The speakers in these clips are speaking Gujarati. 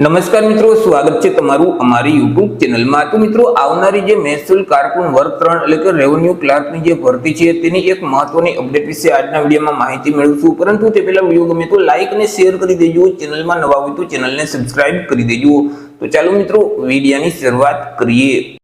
નમસ્કાર મિત્રો, સ્વાગત છે તમારું અમારી યુટ્યુબ ચેનલમાં। તો મિત્રો, આવનારી જે મહેસૂલ કારકુન વર્ગ 3 એટલે કે રેવન્યુ ક્લાર્કની જે ભરતી છે તેની એક મહત્વની અપડેટ વિશે આજના વિડીયોમાં માહિતી મેળવશું। પરંતુ તે પહેલા વિડીયો ગમે તો લાઈક અને શેર કરી દેજો, ચેનલમાં નવા હોય તો ચેનલને સબસ્ક્રાઇબ કરી દેજો। તો ચાલો મિત્રો, વિડીયોની શરૂઆત કરીએ।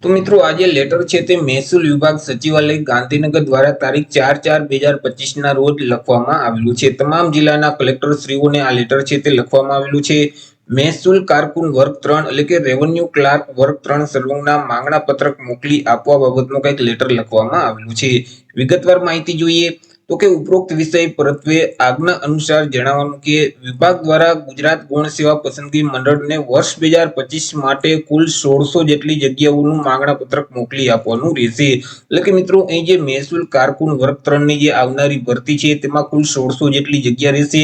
તો મિત્રો, આજે લેટર છે તે મહેસૂલ વિભાગ સચિવાલય ગાંધીનગર દ્વારા તારીખ 4/4/2025 ના રોજ લખવામાં આવેલું છે। તમામ જિલ્લાના કલેક્ટર શ્રીઓને આ લેટર છે તે લખવામાં આવેલું છે। મહેસૂલ કારકુન વર્ગ 3 એટલે કે રેવન્યુ ક્લાર્ક વર્ગ 3 સર્વંગના માંગણા પત્રક મોકલી આપવા બાબતનો કંઈક લેટર લખવામાં આવેલું છે। વિગતવાર માહિતી જોઈએ તો કે ઉપરોક્ત વિષય પરત્વે આજ્ઞા અનુસાર જણાવવાનું કે વિભાગ દ્વારા ગુજરાત ગૌણ સેવા પસંદગી મંડળને વર્ષ 2025 માટે કુલ 1600 જેટલી જગ્યાઓનું માંગણા પત્રક મોકલી આપવાનું રહેશે। એટલે કે મિત્રો, અહીં જે મહેસૂલ કારકુન વર્ગ 3 ની જે આવનારી ભરતી છે તેમાં કુલ 1600 જેટલી જગ્યા રહેશે।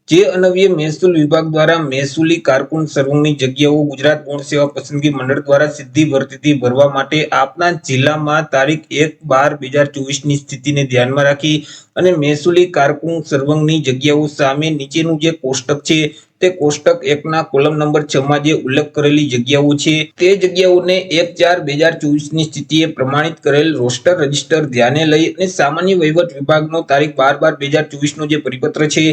જે અન્વયે મહેસૂલ વિભાગ દ્વારા મહેસૂલી કારકુન સર્વંગની જગ્યાઓ ગુજરાત ગૌણ સેવા પસંદગી મંડળ દ્વારા સીધી ભરતીથી ભરવા માટે આપના જિલ્લામાં તારીખ 1/12/2024 ની સ્થિતિને ધ્યાનમાં રાખી અને મહેસૂલી કારકુન સર્વંગની જગ્યાઓ સામે નીચેનું જે કોષ્ટક છે તે કોષ્ટક 1 ના કોલમ નંબર 6 માં જે ઉલ્લેખ કરેલી જગ્યાઓ છે તે જગ્યાઓને 1/4/2024 ની સ્થિતિએ પ્રમાણિત કરેલ રોસ્ટર રજિસ્ટર ધ્યાને લઈ અને સામાન્ય વહીવટ વિભાગનો તારીખ 12/12/2024 નો જે પરિપત્ર છે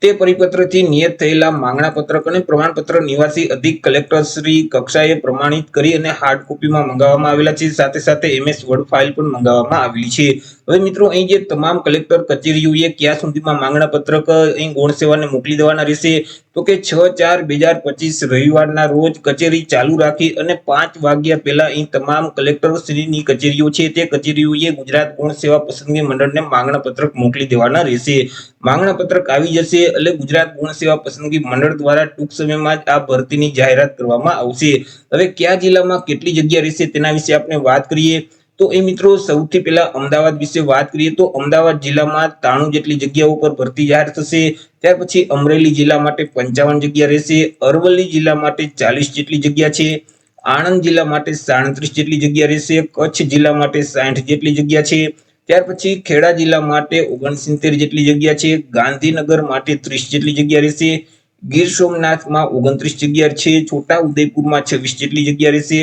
તે પરિપત્રથી નિયત થયેલા માંગણા પત્રક અને પ્રમાણપત્ર નિવાસી અધિક કલેક્ટર શ્રી કક્ષાએ પ્રમાણિત કરી અને હાર્ડ કોપીમાં મંગાવવામાં આવેલા છે। સાથે સાથે MS વર્ડ ફાઇલ પણ મંગાવવામાં આવેલી છે। હવે મિત્રો, અહીં જે તમામ કલેક્ટર કચેરીઓએ ક્યાં સુધીમાં માંગણા પત્રક અહીં ગૌણ સેવાને મોકલી દેવાના રહેશે તો કે 6/4/2025 રવિવારના રોજ કચેરી ચાલુ રાખી અને 5 વાગ્યા પહેલા અહીં તમામ કલેક્ટર શ્રીની કચેરીઓ છે તે કચેરીઓએ ગુજરાત ગૌણ સેવા પસંદગી મંડળને માંગણા પત્રક મોકલી દેવાના રહેશે। માંગણા પત્રક આવી જશે એટલે ગુજરાત ગૌણ સેવા પસંદગી મંડળ દ્વારા ટૂંક સમયમાં જ આ ભરતીની જાહેરાત કરવામાં આવશે। હવે કયા જિલ્લામાં કેટલી જગ્યા રહેશે તેના વિશે આપણે વાત કરીએ તો એ મિત્રો, સૌથી પહેલા અમદાવાદ વિશે વાત કરીએ તો અમદાવાદ જિલ્લામાં 93 જેટલી જગ્યાઓ પર ભરતી જાહેર થશે। ત્યાર પછી અમરેલી જિલ્લા માટે 55 જગ્યા રહેશે। અરવલ્લી જિલ્લા માટે 40 જેટલી જગ્યા છે। આણંદ જિલ્લા માટે 37 જેટલી જગ્યા રહેશે। કચ્છ જિલ્લા માટે 60 જેટલી જગ્યા છે। ત્યાર પછી ખેડા જિલ્લા માટે 69 જેટલી જગ્યા છે। ગાંધીનગર માટે 30 જેટલી જગ્યા રહેશે। ગીર સોમનાથમાં 29 જગ્યા છે। છોટા ઉદેપુરમાં 26 જેટલી જગ્યા રહેશે।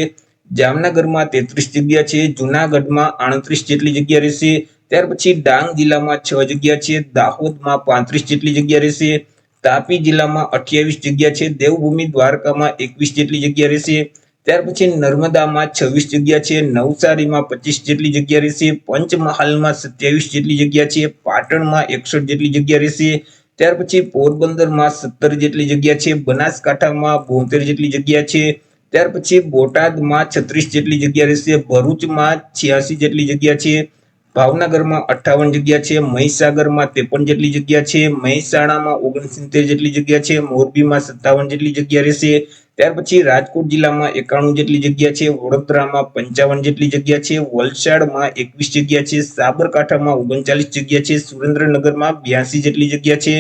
જામનગરમાં 33 જગ્યા છે। જુનાગઢમાં 38 જેટલી જગ્યા રહેશે। ત્યાર પછી ડાંગ જિલ્લામાં 6 જગ્યા છે। દાહોદમાં 35 જેટલી જગ્યા રહેશે। તાપી જિલ્લામાં 28 જગ્યા છે। દેવભૂમિ દ્વારકામાં 21 જેટલી જગ્યા રહેશે। ત્યાર પછી નર્મદામાં 26 જગ્યા છે। નવસારીમાં 25 જેટલી જગ્યા રહેશે। પંચમહાલમાં 27 જેટલી જગ્યા છે। પાટણમાં 61 જેટલી જગ્યા રહેશે। ત્યાર પછી પોરબંદરમાં 17 જેટલી જગ્યા છે। બનાસકાંઠામાં 72 જેટલી જગ્યા છે। ત્યાર પછી બોટાદમાં 36 જેટલી જગ્યા રહેશે। ભરૂચમાં 86 જેટલી જગ્યા છે। ભાવનગરમાં 58 જગ્યા છે। મહીસાગરમાં 53 જેટલી જગ્યા છે। મહેસાણામાં 69 જેટલી જગ્યા છે। મોરબીમાં 57 જેટલી જગ્યા રહેશે। ત્યાર પછી રાજકોટ જિલ્લામાં 91 જેટલી જગ્યા છે। વડોદરામાં 55 જેટલી જગ્યા છે। વલસાડમાં 21 જગ્યા છે। સાબરકાંઠામાં 39 જગ્યા છે। સુરેન્દ્રનગરમાં 82 જેટલી જગ્યા છે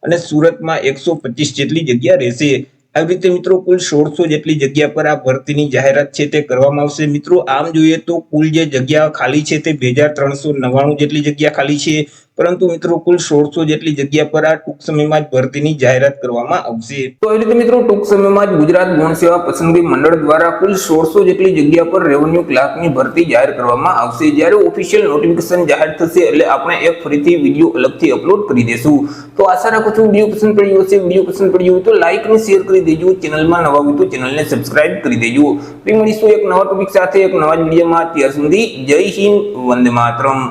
અને સુરતમાં 125 જેટલી જગ્યા રહેશે। આવી રીતે મિત્રો, કુલ 1600 જેટલી જગ્યા પર આ ભરતીની જાહેરાત છે તે કરવામાં આવશે। મિત્રો, આમ જોઈએ તો કુલ જે જગ્યા ખાલી છે તે 2399 જેટલી જગ્યા ખાલી છે, પરંતુ મિત્રો કુલ 1600 જેટલી જગ્યા પર આ ટૂંક સમયમાં જ ભરતીની જાહેરાત કરવામાં આવશે। તો એ રીતે મિત્રો, ટૂંક સમયમાં જ ગુજરાત ગૌણ સેવા પસંદગી મંડળ દ્વારા કુલ 1600 જેટલી જગ્યા પર રેવન્યુ ક્લાર્કની ભરતી જાહેર કરવામાં આવશે। જ્યારે ઓફિશિયલ નોટિફિકેશન જાહેર થશે એટલે આપણે એક ફરીથી વિડીયો અલગથી અપલોડ કરી દેશું। તો આશા રાખું છું વિડીયો પસંદ પડ્યો હશે। વિડીયો પસંદ પડ્યો હોય તો લાઈક અને શેર કરી દેજો, ચેનલમાં નવા હોય તો ચેનલને સબસ્ક્રાઇબ કરી દેજો। ફરી મળીશું એક નવા ટોપિક સાથે એક નવા વિડીયોમાં। ત્યાર સુધી જય હિન્દ, વંદે માતરમ।